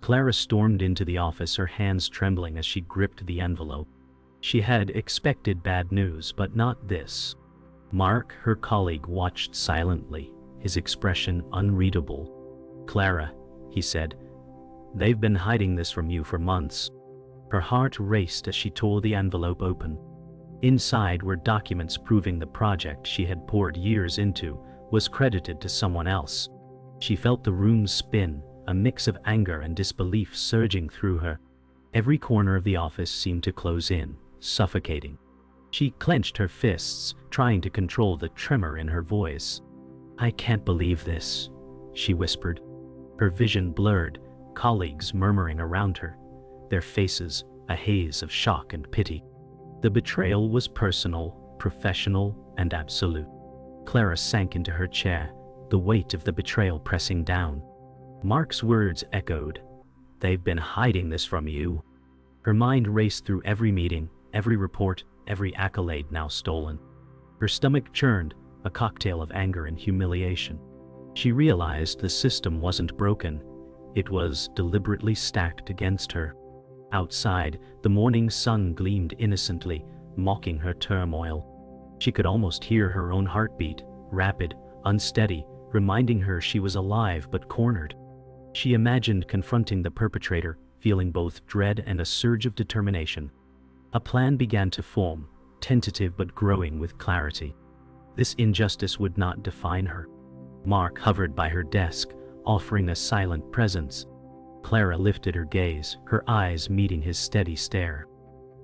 Clara stormed into the office, her hands trembling as she gripped the envelope. She had expected bad news, but not this. Mark, her colleague, watched silently, his expression unreadable. "Clara," he said, "they've been hiding this from you for months." Her heart raced as she tore the envelope open. Inside were documents proving the project she had poured years into was credited to someone else. She felt the room spin, a mix of anger and disbelief surging through her. Every corner of the office seemed to close in, suffocating. She clenched her fists, trying to control the tremor in her voice. "I can't believe this," she whispered. Her vision blurred, colleagues murmuring around her, their faces a haze of shock and pity. The betrayal was personal, professional, and absolute. Clara sank into her chair, the weight of the betrayal pressing down. Mark's words echoed. "They've been hiding this from you." Her mind raced through every meeting, every report, every accolade now stolen. Her stomach churned, a cocktail of anger and humiliation. She realized the system wasn't broken. It was deliberately stacked against her. Outside, the morning sun gleamed innocently, mocking her turmoil. She could almost hear her own heartbeat, rapid, unsteady, reminding her she was alive but cornered. She imagined confronting the perpetrator, feeling both dread and a surge of determination. A plan began to form, tentative but growing with clarity. This injustice would not define her. Mark hovered by her desk, offering a silent presence. Clara lifted her gaze, her eyes meeting his steady stare.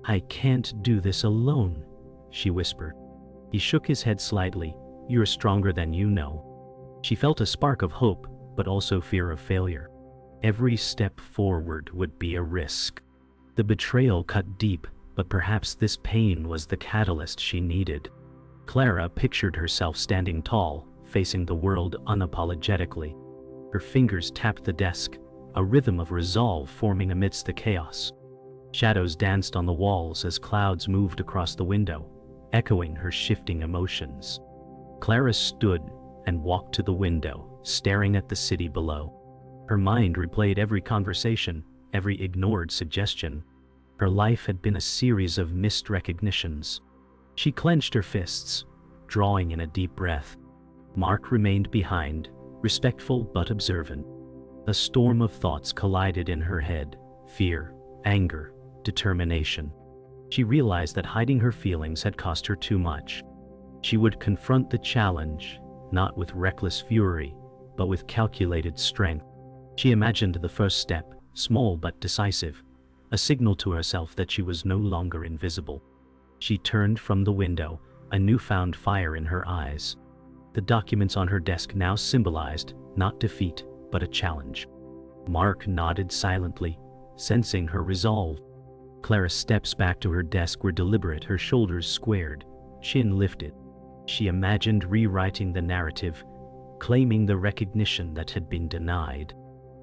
"I can't do this alone," she whispered. He shook his head slightly. "You're stronger than you know." She felt a spark of hope, but also fear of failure. Every step forward would be a risk. The betrayal cut deep, but perhaps this pain was the catalyst she needed. Clara pictured herself standing tall, facing the world unapologetically. Her fingers tapped the desk, a rhythm of resolve forming amidst the chaos. Shadows danced on the walls as clouds moved across the window, echoing her shifting emotions. Clara stood and walked to the window, staring at the city below. Her mind replayed every conversation, every ignored suggestion. Her life had been a series of missed recognitions. She clenched her fists, drawing in a deep breath. Mark remained behind, respectful but observant. A storm of thoughts collided in her head: fear, anger, determination. She realized that hiding her feelings had cost her too much. She would confront the challenge, not with reckless fury, but with calculated strength. She imagined the first step, small but decisive, a signal to herself that she was no longer invisible. She turned from the window, a newfound fire in her eyes. The documents on her desk now symbolized not defeat, but a challenge. Mark nodded silently, sensing her resolve. Clara's steps back to her desk were deliberate, her shoulders squared, chin lifted. She imagined rewriting the narrative, claiming the recognition that had been denied.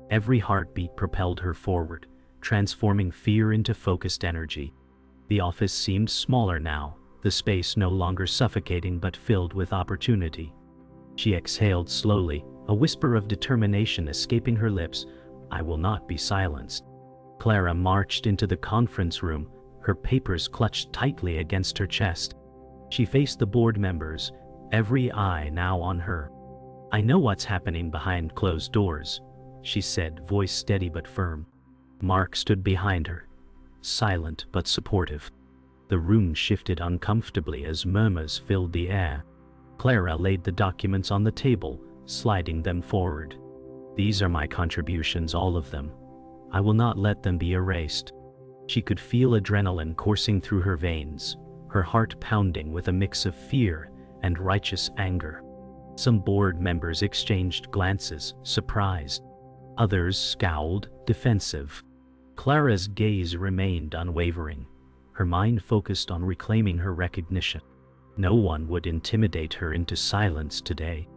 Every heartbeat propelled her forward, transforming fear into focused energy. The office seemed smaller now, the space no longer suffocating but filled with opportunity. She exhaled slowly, a whisper of determination escaping her lips. "I will not be silenced." Clara marched into the conference room, her papers clutched tightly against her chest. She faced the board members, every eye now on her. "I know what's happening behind closed doors," she said, voice steady but firm. Mark stood behind her, silent but supportive. The room shifted uncomfortably as murmurs filled the air. Clara laid the documents on the table, sliding them forward. "These are my contributions, all of them. I will not let them be erased." She could feel adrenaline coursing through her veins, her heart pounding with a mix of fear and righteous anger. Some board members exchanged glances, surprised. Others scowled, defensive. Clara's gaze remained unwavering, her mind focused on reclaiming her recognition. No one would intimidate her into silence today.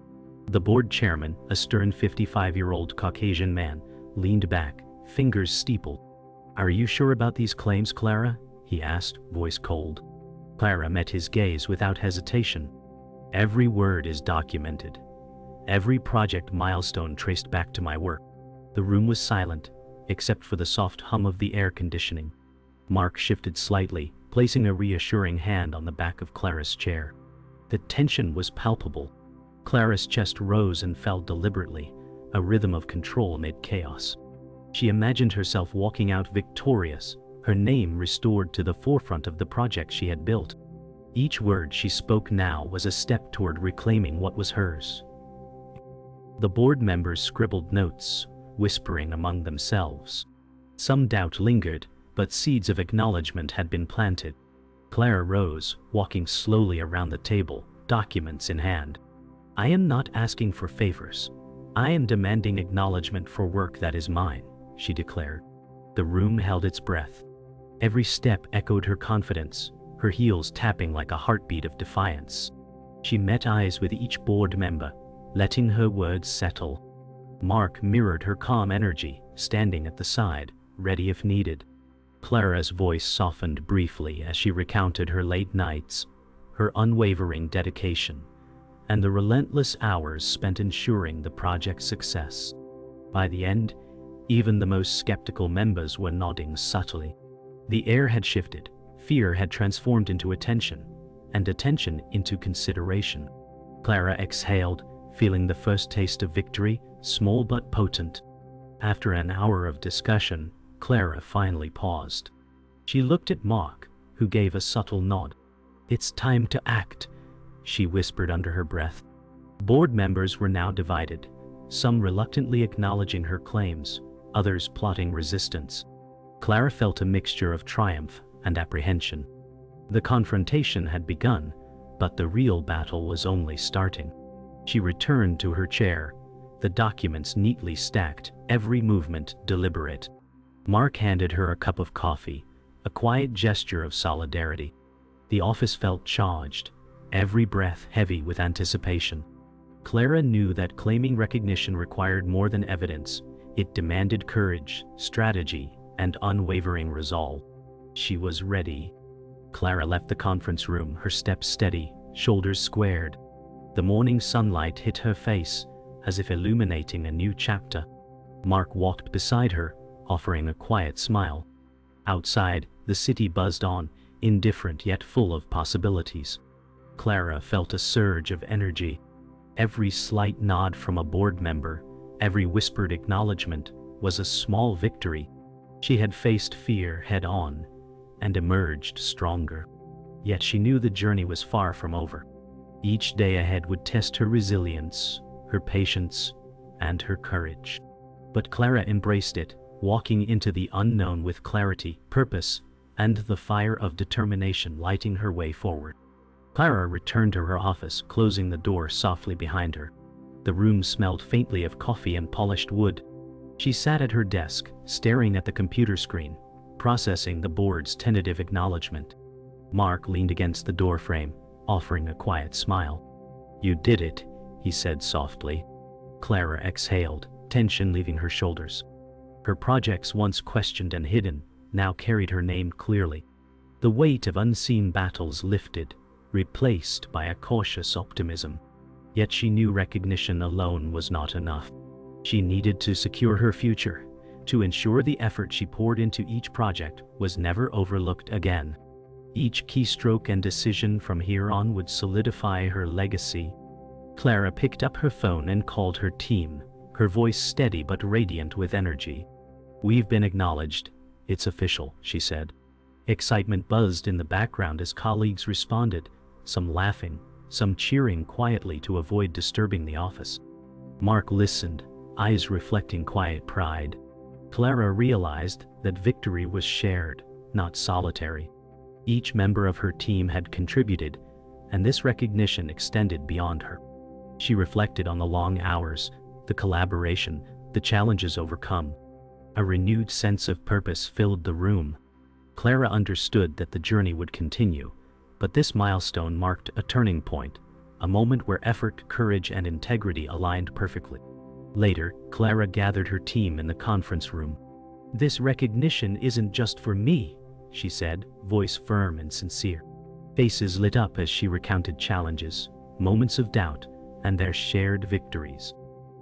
The board chairman, a stern 55-year-old Caucasian man, leaned back, fingers steepled. "Are you sure about these claims, Clara?" he asked, voice cold. Clara met his gaze without hesitation. "Every word is documented. Every project milestone traced back to my work." The room was silent, except for the soft hum of the air conditioning. Mark shifted slightly, placing a reassuring hand on the back of Clara's chair. The tension was palpable. Clara's chest rose and fell deliberately, a rhythm of control amid chaos. She imagined herself walking out victorious, her name restored to the forefront of the project she had built. Each word she spoke now was a step toward reclaiming what was hers. The board members scribbled notes, whispering among themselves. Some doubt lingered, but seeds of acknowledgement had been planted. Clara rose, walking slowly around the table, documents in hand. "I am not asking for favors. I am demanding acknowledgement for work that is mine," she declared. The room held its breath. Every step echoed her confidence, her heels tapping like a heartbeat of defiance. She met eyes with each board member, letting her words settle. Mark mirrored her calm energy, standing at the side, ready if needed. Clara's voice softened briefly as she recounted her late nights, her unwavering dedication, and the relentless hours spent ensuring the project's success. By the end, even the most skeptical members were nodding subtly. The air had shifted, fear had transformed into attention, and attention into consideration. Clara exhaled, feeling the first taste of victory, small but potent. After an hour of discussion, Clara finally paused. She looked at Mark, who gave a subtle nod. "It's time to act," she whispered under her breath. Board members were now divided, some reluctantly acknowledging her claims, others plotting resistance. Clara felt a mixture of triumph and apprehension. The confrontation had begun, but the real battle was only starting. She returned to her chair, the documents neatly stacked, every movement deliberate. Mark handed her a cup of coffee, a quiet gesture of solidarity. The office felt charged, every breath heavy with anticipation. Clara knew that claiming recognition required more than evidence. It demanded courage, strategy, and unwavering resolve. She was ready. Clara left the conference room, her steps steady, shoulders squared. The morning sunlight hit her face, as if illuminating a new chapter. Mark walked beside her, offering a quiet smile. Outside, the city buzzed on, indifferent yet full of possibilities. Clara felt a surge of energy. Every slight nod from a board member, every whispered acknowledgement, was a small victory. She had faced fear head-on and emerged stronger. Yet she knew the journey was far from over. Each day ahead would test her resilience, her patience, and her courage. But Clara embraced it, walking into the unknown with clarity, purpose, and the fire of determination lighting her way forward. Clara returned to her office, closing the door softly behind her. The room smelled faintly of coffee and polished wood. She sat at her desk, staring at the computer screen, processing the board's tentative acknowledgement. Mark leaned against the doorframe, offering a quiet smile. "You did it," he said softly. Clara exhaled, tension leaving her shoulders. Her projects, once questioned and hidden, now carried her name clearly. The weight of unseen battles lifted, replaced by a cautious optimism. Yet she knew recognition alone was not enough. She needed to secure her future, to ensure the effort she poured into each project was never overlooked again. Each keystroke and decision from here on would solidify her legacy. Clara picked up her phone and called her team, her voice steady but radiant with energy. "We've been acknowledged. It's official," she said. Excitement buzzed in the background as colleagues responded, some laughing, some cheering quietly to avoid disturbing the office. Mark listened, eyes reflecting quiet pride. Clara realized that victory was shared, not solitary. Each member of her team had contributed, and this recognition extended beyond her. She reflected on the long hours, the collaboration, the challenges overcome. A renewed sense of purpose filled the room. Clara understood that the journey would continue, but this milestone marked a turning point, a moment where effort, courage, and integrity aligned perfectly. Later, Clara gathered her team in the conference room. "This recognition isn't just for me," she said, voice firm and sincere. Faces lit up as she recounted challenges, moments of doubt, and their shared victories.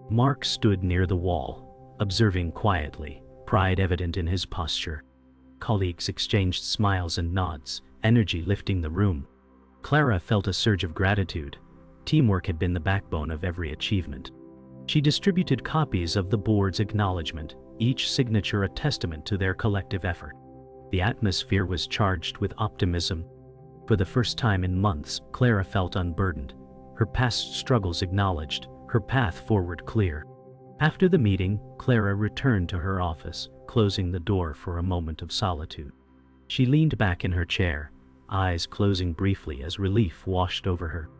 Mark stood near the wall, observing quietly, pride evident in his posture. Colleagues exchanged smiles and nods, energy lifting the room. Clara felt a surge of gratitude. Teamwork had been the backbone of every achievement. She distributed copies of the board's acknowledgement, each signature a testament to their collective effort. The atmosphere was charged with optimism. For the first time in months, Clara felt unburdened, her past struggles acknowledged, her path forward clear. After the meeting, Clara returned to her office, closing the door for a moment of solitude. She leaned back in her chair, eyes closing briefly as relief washed over her.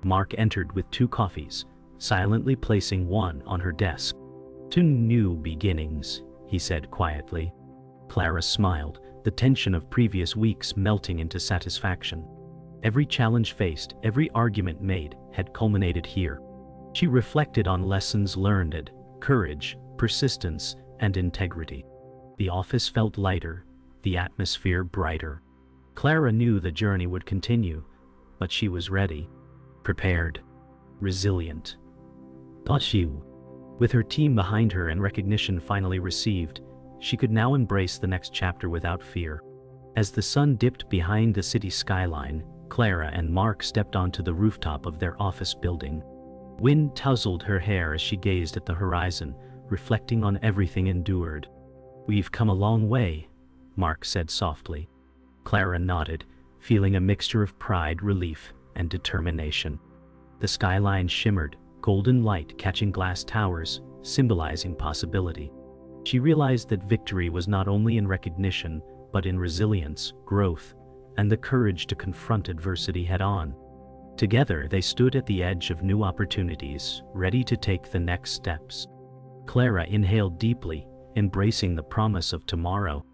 Mark entered with 2 coffees, silently placing one on her desk. "To new beginnings," he said quietly. Clara smiled, the tension of previous weeks melting into satisfaction. Every challenge faced, every argument made, had culminated here. She reflected on lessons learned, courage, persistence, and integrity. The office felt lighter, the atmosphere brighter. Clara knew the journey would continue, but she was ready, prepared, resilient. With her team behind her and recognition finally received, she could now embrace the next chapter without fear. As the sun dipped behind the city skyline, Clara and Mark stepped onto the rooftop of their office building. Wind tousled her hair as she gazed at the horizon, reflecting on everything endured. "We've come a long way," Mark said softly. Clara nodded, feeling a mixture of pride, relief, and determination. The skyline shimmered, golden light catching glass towers, symbolizing possibility. She realized that victory was not only in recognition, but in resilience, growth, and the courage to confront adversity head-on. Together, they stood at the edge of new opportunities, ready to take the next steps. Clara inhaled deeply, embracing the promise of tomorrow.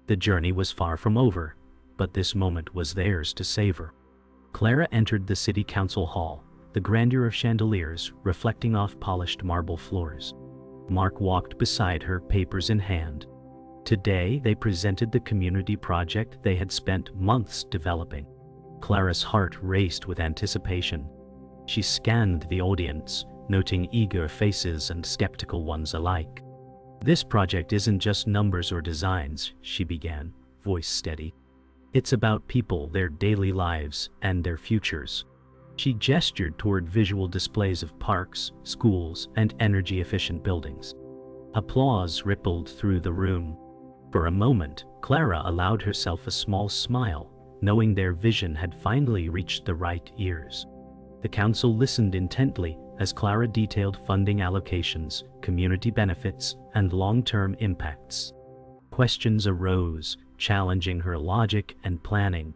The journey was far from over, but this moment was theirs to savor. Clara entered the city council hall, the grandeur of chandeliers reflecting off polished marble floors. Mark walked beside her, papers in hand. Today, they presented the community project they had spent months developing. Clara's heart raced with anticipation. She scanned the audience, noting eager faces and skeptical ones alike. "This project isn't just numbers or designs," she began, voice steady. "It's about people, their daily lives, and their futures." She gestured toward visual displays of parks, schools, and energy-efficient buildings. Applause rippled through the room. For a moment, Clara allowed herself a small smile, knowing their vision had finally reached the right ears. The council listened intently as Clara detailed funding allocations, community benefits, and long-term impacts. Questions arose, challenging her logic and planning.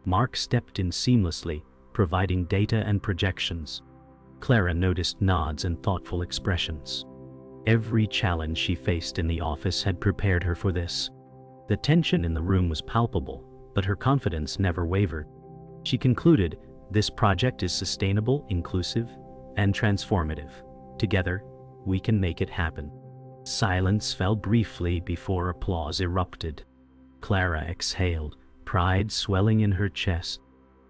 Mark stepped in seamlessly, providing data and projections. Clara noticed nods and thoughtful expressions. Every challenge she faced in the office had prepared her for this. The tension in the room was palpable, but her confidence never wavered. She concluded, "This project is sustainable, inclusive, and transformative. Together, we can make it happen." Silence fell briefly before applause erupted. Clara exhaled, pride swelling in her chest.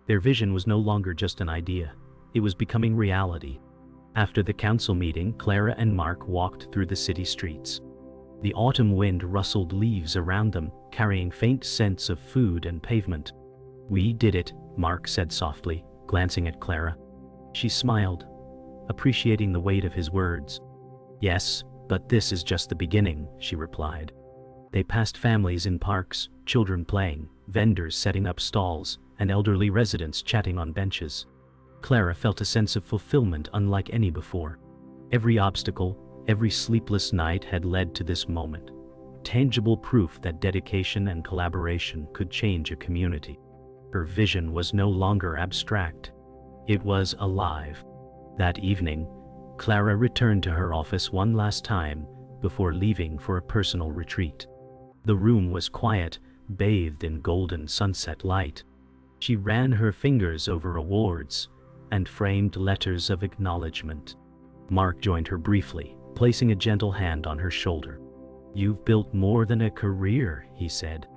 Their vision was no longer just an idea. It was becoming reality. After the council meeting, Clara and Mark walked through the city streets. The autumn wind rustled leaves around them, carrying faint scents of food and pavement. "We did it," Mark said softly, glancing at Clara. She smiled, appreciating the weight of his words. "Yes, but this is just the beginning," she replied. They passed families in parks, children playing, vendors setting up stalls, and elderly residents chatting on benches. Clara felt a sense of fulfillment unlike any before. Every obstacle, every sleepless night had led to this moment. Tangible proof that dedication and collaboration could change a community. Her vision was no longer abstract. It was alive. That evening, Clara returned to her office one last time before leaving for a personal retreat. The room was quiet, bathed in golden sunset light. She ran her fingers over awards and framed letters of acknowledgement. Mark joined her briefly, placing a gentle hand on her shoulder. "You've built more than a career," he said.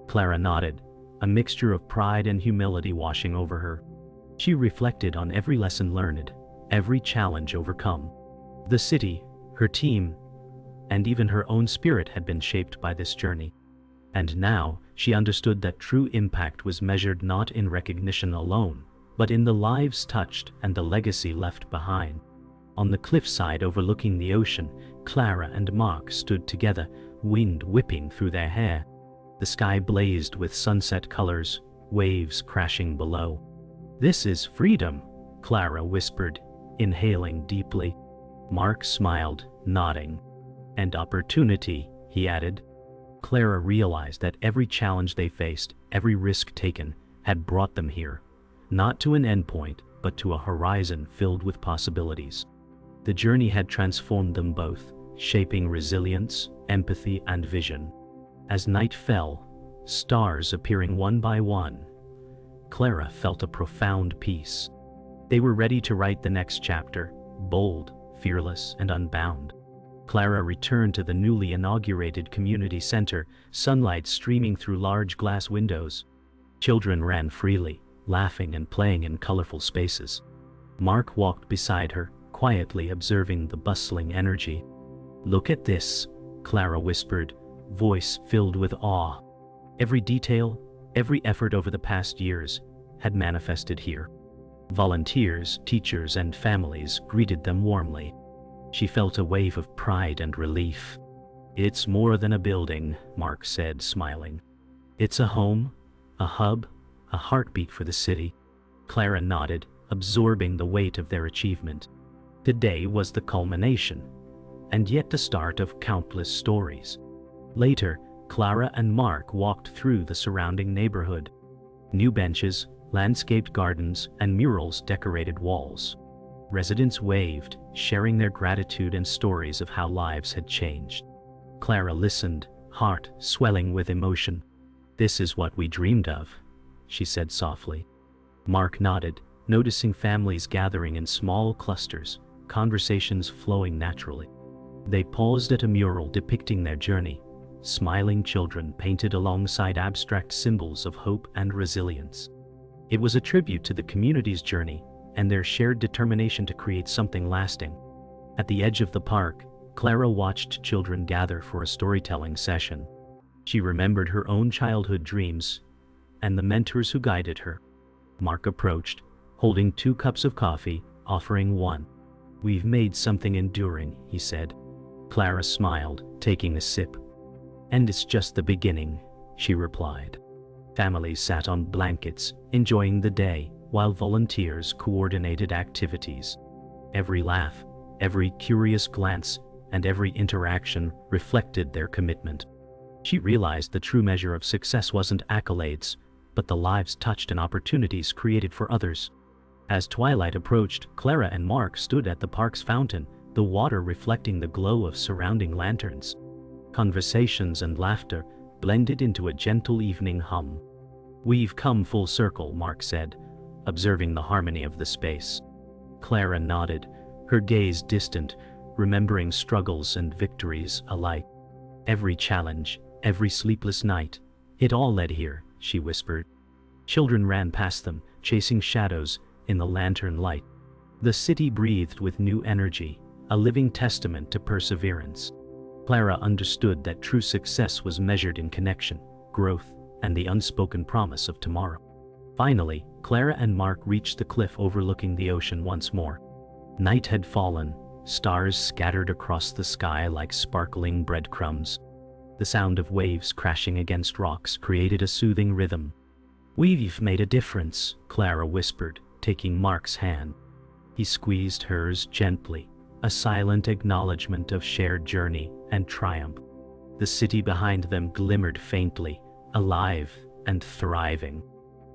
Clara nodded, a mixture of pride and humility washing over her. She reflected on every lesson learned, every challenge overcome. The city, her team, and even her own spirit had been shaped by this journey. And now, she understood that true impact was measured not in recognition alone, but in the lives touched and the legacy left behind. On the cliffside overlooking the ocean, Clara and Mark stood together, wind whipping through their hair. The sky blazed with sunset colors, waves crashing below. "This is freedom," Clara whispered, inhaling deeply. Mark smiled, nodding. "And opportunity," he added. Clara realized that every challenge they faced, every risk taken, had brought them here, not to an endpoint, but to a horizon filled with possibilities. The journey had transformed them both, shaping resilience, empathy, and vision. As night fell, stars appearing one by one, Clara felt a profound peace. They were ready to write the next chapter, bold, fearless, and unbound. Clara returned to the newly inaugurated community center, sunlight streaming through large glass windows. Children ran freely, laughing and playing in colorful spaces. Mark walked beside her, quietly observing the bustling energy. "Look at this," Clara whispered, voice filled with awe. Every detail, every effort over the past years, had manifested here. Volunteers, teachers, and families greeted them warmly. She felt a wave of pride and relief. "It's more than a building," Mark said, smiling. "It's a home, a hub, a heartbeat for the city." Clara nodded, absorbing the weight of their achievement. Today was the culmination, and yet the start of countless stories. Later, Clara and Mark walked through the surrounding neighborhood. New benches, landscaped gardens, and murals decorated walls. Residents waved, sharing their gratitude and stories of how lives had changed. Clara listened, heart swelling with emotion. "This is what we dreamed of," she said softly. Mark nodded, noticing families gathering in small clusters, conversations flowing naturally. They paused at a mural depicting their journey, smiling children painted alongside abstract symbols of hope and resilience. It was a tribute to the community's journey and their shared determination to create something lasting. At the edge of the park, Clara watched children gather for a storytelling session. She remembered her own childhood dreams and the mentors who guided her. Mark approached, holding 2 cups of coffee, offering one. "We've made something enduring," he said. Clara smiled, taking a sip. "And it's just the beginning," she replied. Families sat on blankets, enjoying the day, while volunteers coordinated activities. Every laugh, every curious glance, and every interaction reflected their commitment. She realized the true measure of success wasn't accolades, but the lives touched and opportunities created for others. As twilight approached, Clara and Mark stood at the park's fountain, the water reflecting the glow of surrounding lanterns. Conversations and laughter blended into a gentle evening hum. "We've come full circle," Mark said, observing the harmony of the space. Clara nodded, her gaze distant, remembering struggles and victories alike. "Every challenge, every sleepless night, it all led here," she whispered. Children ran past them, chasing shadows in the lantern light. The city breathed with new energy, a living testament to perseverance. Clara understood that true success was measured in connection, growth, and the unspoken promise of tomorrow. Finally, Clara and Mark reached the cliff overlooking the ocean once more. Night had fallen, stars scattered across the sky like sparkling breadcrumbs. The sound of waves crashing against rocks created a soothing rhythm. "We've made a difference," Clara whispered, taking Mark's hand. He squeezed hers gently, a silent acknowledgement of shared journey and triumph. The city behind them glimmered faintly, alive and thriving.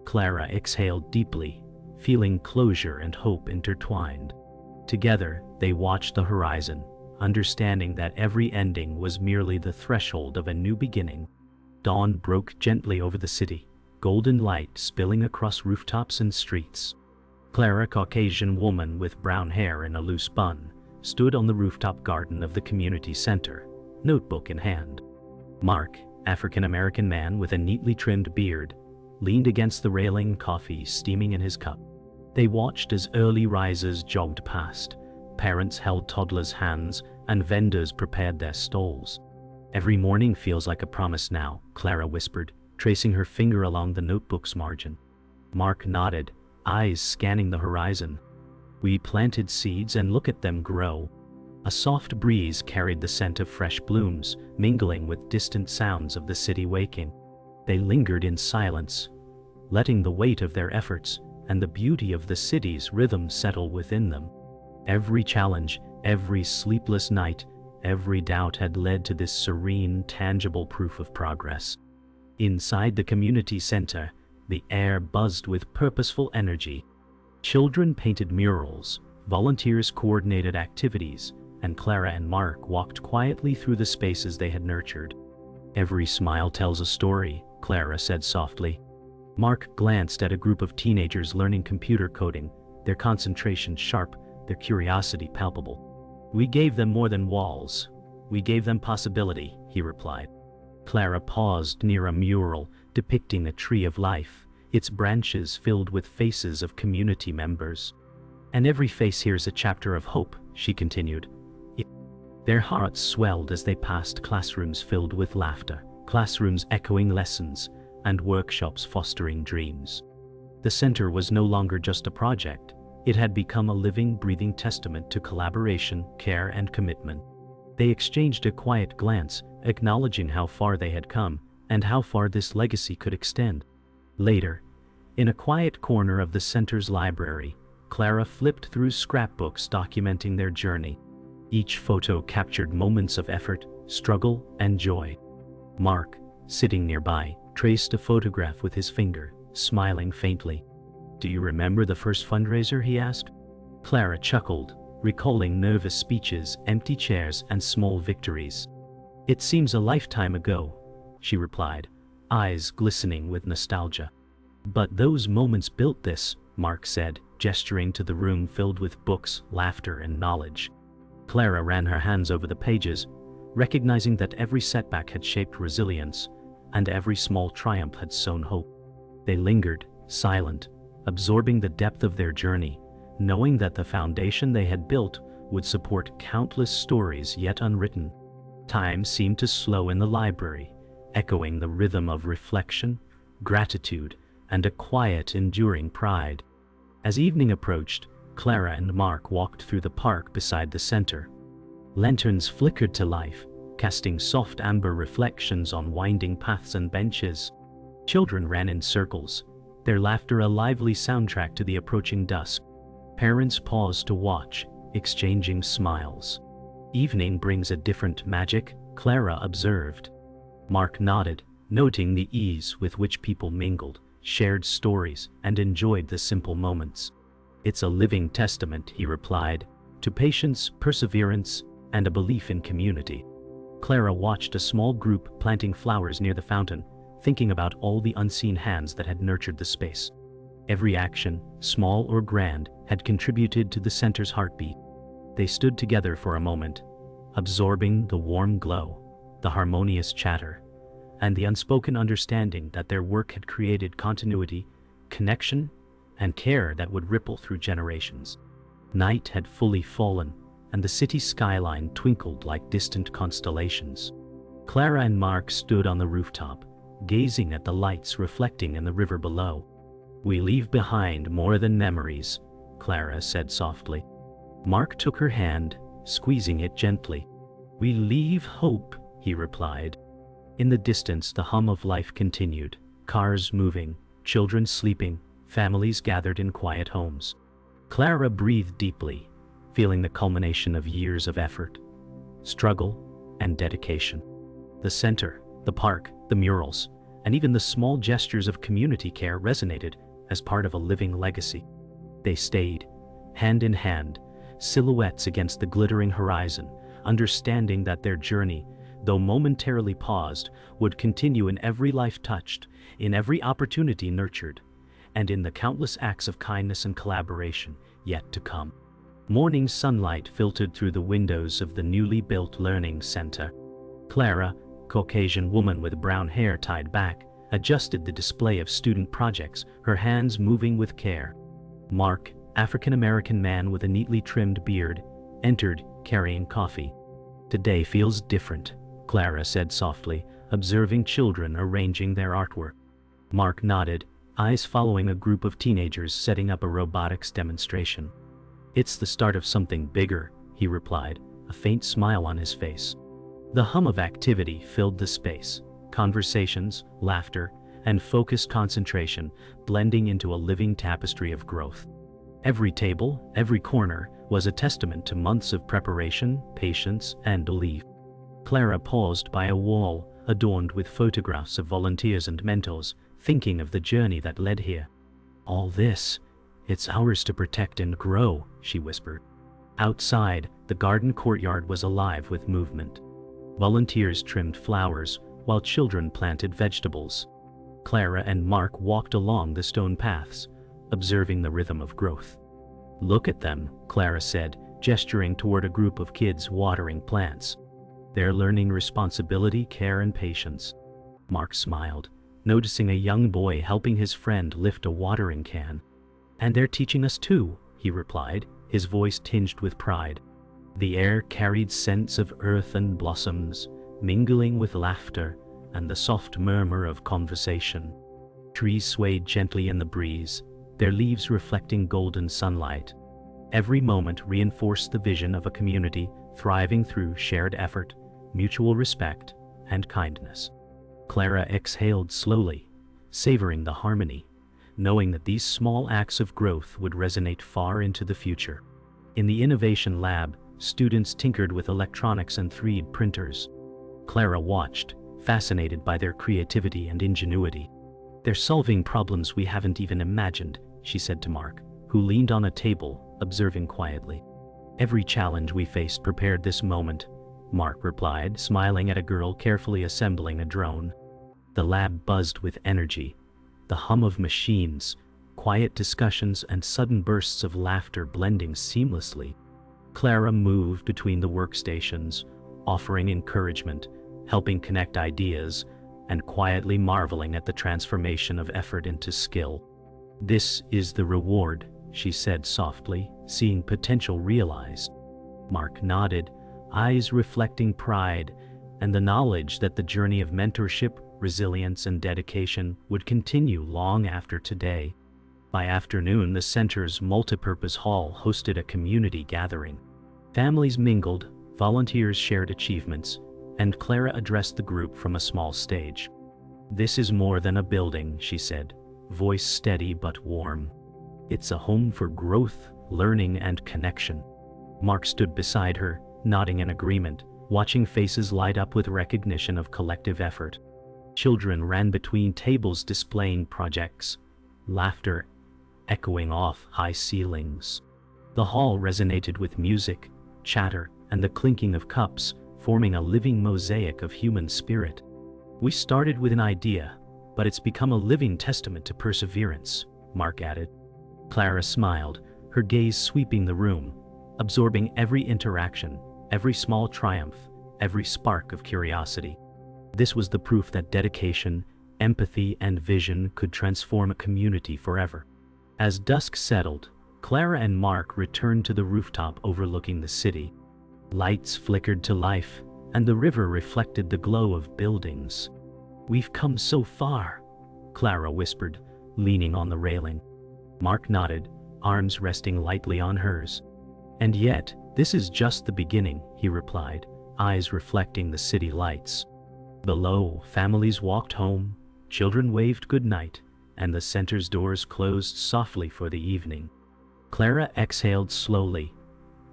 Clara exhaled deeply, feeling closure and hope intertwined. Together, they watched the horizon, understanding that every ending was merely the threshold of a new beginning. Dawn broke gently over the city, golden light spilling across rooftops and streets. Clara, Caucasian woman with brown hair in a loose bun, stood on the rooftop garden of the community center, notebook in hand. Mark, African-American man with a neatly trimmed beard, leaned against the railing, coffee steaming in his cup. They watched as early risers jogged past. Parents held toddlers' hands, and vendors prepared their stalls. "Every morning feels like a promise now," Clara whispered, tracing her finger along the notebook's margin. Mark nodded, eyes scanning the horizon. "We planted seeds and look at them grow." A soft breeze carried the scent of fresh blooms, mingling with distant sounds of the city waking. They lingered in silence, letting the weight of their efforts and the beauty of the city's rhythm settle within them. Every challenge, every sleepless night, every doubt had led to this serene, tangible proof of progress. Inside the community center, the air buzzed with purposeful energy. Children painted murals, volunteers coordinated activities, and Clara and Mark walked quietly through the spaces they had nurtured. "Every smile tells a story," Clara said softly. Mark glanced at a group of teenagers learning computer coding, their concentration sharp, their curiosity palpable. "We gave them more than walls. We gave them possibility," he replied. Clara paused near a mural depicting a tree of life, its branches filled with faces of community members. "And every face here is a chapter of hope," she continued. Their hearts swelled as they passed classrooms filled with laughter, classrooms echoing lessons, and workshops fostering dreams. The center was no longer just a project. It had become a living, breathing testament to collaboration, care, and commitment. They exchanged a quiet glance, acknowledging how far they had come and how far this legacy could extend. Later, in a quiet corner of the center's library, Clara flipped through scrapbooks documenting their journey. Each photo captured moments of effort, struggle, and joy. Mark, sitting nearby, traced a photograph with his finger, smiling faintly. "Do you remember the first fundraiser?" he asked. Clara chuckled, recalling nervous speeches, empty chairs, and small victories. "It seems a lifetime ago," she replied, eyes glistening with nostalgia. "But those moments built this," Mark said, gesturing to the room filled with books, laughter, and knowledge. Clara ran her hands over the pages, recognizing that every setback had shaped resilience, and every small triumph had sown hope. They lingered, silent, absorbing the depth of their journey, knowing that the foundation they had built would support countless stories yet unwritten. Time seemed to slow in the library, echoing the rhythm of reflection, gratitude, and a quiet, enduring pride. As evening approached, Clara and Mark walked through the park beside the center. Lanterns flickered to life, casting soft amber reflections on winding paths and benches. Children ran in circles, their laughter a lively soundtrack to the approaching dusk. Parents paused to watch, exchanging smiles. "Evening brings a different magic," Clara observed. Mark nodded, noting the ease with which people mingled, shared stories, and enjoyed the simple moments. "It's a living testament," he replied, "to patience, perseverance, and a belief in community." Clara watched a small group planting flowers near the fountain, thinking about all the unseen hands that had nurtured the space. Every action, small or grand, had contributed to the center's heartbeat. They stood together for a moment, absorbing the warm glow, the harmonious chatter, and the unspoken understanding that their work had created continuity, connection, and care that would ripple through generations. Night had fully fallen, and the city skyline twinkled like distant constellations. Clara and Mark stood on the rooftop, gazing at the lights reflecting in the river below. "We leave behind more than memories," Clara said softly. Mark took her hand, squeezing it gently. "We leave hope," he replied. In the distance, the hum of life continued, cars moving, children sleeping, families gathered in quiet homes. Clara breathed deeply, feeling the culmination of years of effort, struggle, and dedication. The center, the park, the murals, and even the small gestures of community care resonated as part of a living legacy. They stayed, hand in hand, silhouettes against the glittering horizon, understanding that their journey, though momentarily paused, would continue in every life touched, in every opportunity nurtured, and in the countless acts of kindness and collaboration yet to come. Morning sunlight filtered through the windows of the newly built learning center. Clara, Caucasian woman with brown hair tied back, adjusted the display of student projects, her hands moving with care. Mark, African-American man with a neatly trimmed beard, entered carrying coffee. Today feels different, Clara said softly, observing children arranging their artwork. Mark nodded, eyes following a group of teenagers setting up a robotics demonstration. It's the start of something bigger, he replied, a faint smile on his face. The hum of activity filled the space, conversations, laughter, and focused concentration blending into a living tapestry of growth. Every table, every corner, was a testament to months of preparation, patience, and belief. Clara paused by a wall adorned with photographs of volunteers and mentors, thinking of the journey that led here. All this, it's ours to protect and grow, she whispered. Outside, the garden courtyard was alive with movement. Volunteers trimmed flowers, while children planted vegetables. Clara and Mark walked along the stone paths, observing the rhythm of growth. Look at them, Clara said, gesturing toward a group of kids watering plants. They're learning responsibility, care, and patience. Mark smiled, noticing a young boy helping his friend lift a watering can. And they're teaching us too, he replied, his voice tinged with pride. The air carried scents of earth and blossoms, mingling with laughter and the soft murmur of conversation. Trees swayed gently in the breeze, their leaves reflecting golden sunlight. Every moment reinforced the vision of a community thriving through shared effort, mutual respect, and kindness. Clara exhaled slowly, savoring the harmony, knowing that these small acts of growth would resonate far into the future. In the innovation lab, students tinkered with electronics and 3D printers. Clara watched, fascinated by their creativity and ingenuity. They're solving problems we haven't even imagined, she said to Mark, who leaned on a table, observing quietly. Every challenge we faced prepared this moment, Mark replied, smiling at a girl carefully assembling a drone. The lab buzzed with energy. The hum of machines, quiet discussions, and sudden bursts of laughter blending seamlessly. Clara moved between the workstations, offering encouragement, helping connect ideas, and quietly marveling at the transformation of effort into skill. This is the reward, she said softly, seeing potential realized. Mark nodded, eyes reflecting pride and the knowledge that the journey of mentorship, resilience, and dedication would continue long after today. By afternoon, the center's multipurpose hall hosted a community gathering. Families mingled, volunteers shared achievements, and Clara addressed the group from a small stage. This is more than a building, she said, voice steady but warm. It's a home for growth, learning, and connection. Mark stood beside her, nodding in agreement, watching faces light up with recognition of collective effort. Children ran between tables displaying projects, laughter echoing off high ceilings. The hall resonated with music, chatter, and the clinking of cups, forming a living mosaic of human spirit. We started with an idea, but it's become a living testament to perseverance, Mark added. Clara smiled, her gaze sweeping the room, absorbing every interaction, every small triumph, every spark of curiosity. This was the proof that dedication, empathy, and vision could transform a community forever. As dusk settled, Clara and Mark returned to the rooftop overlooking the city. Lights flickered to life, and the river reflected the glow of buildings. We've come so far, Clara whispered, leaning on the railing. Mark nodded, arms resting lightly on hers. And yet, this is just the beginning, he replied, eyes reflecting the city lights. Below, families walked home, children waved goodnight, and the center's doors closed softly for the evening. Clara exhaled slowly,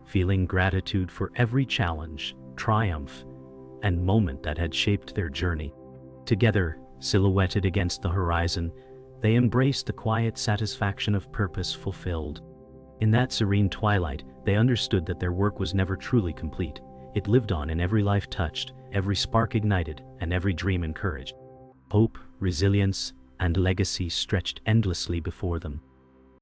feeling gratitude for every challenge, triumph, and moment that had shaped their journey. Together, silhouetted against the horizon, they embraced the quiet satisfaction of purpose fulfilled. In that serene twilight, they understood that their work was never truly complete. It lived on in every life touched, every spark ignited, and every dream encouraged. Hope, resilience, and legacy stretched endlessly before them.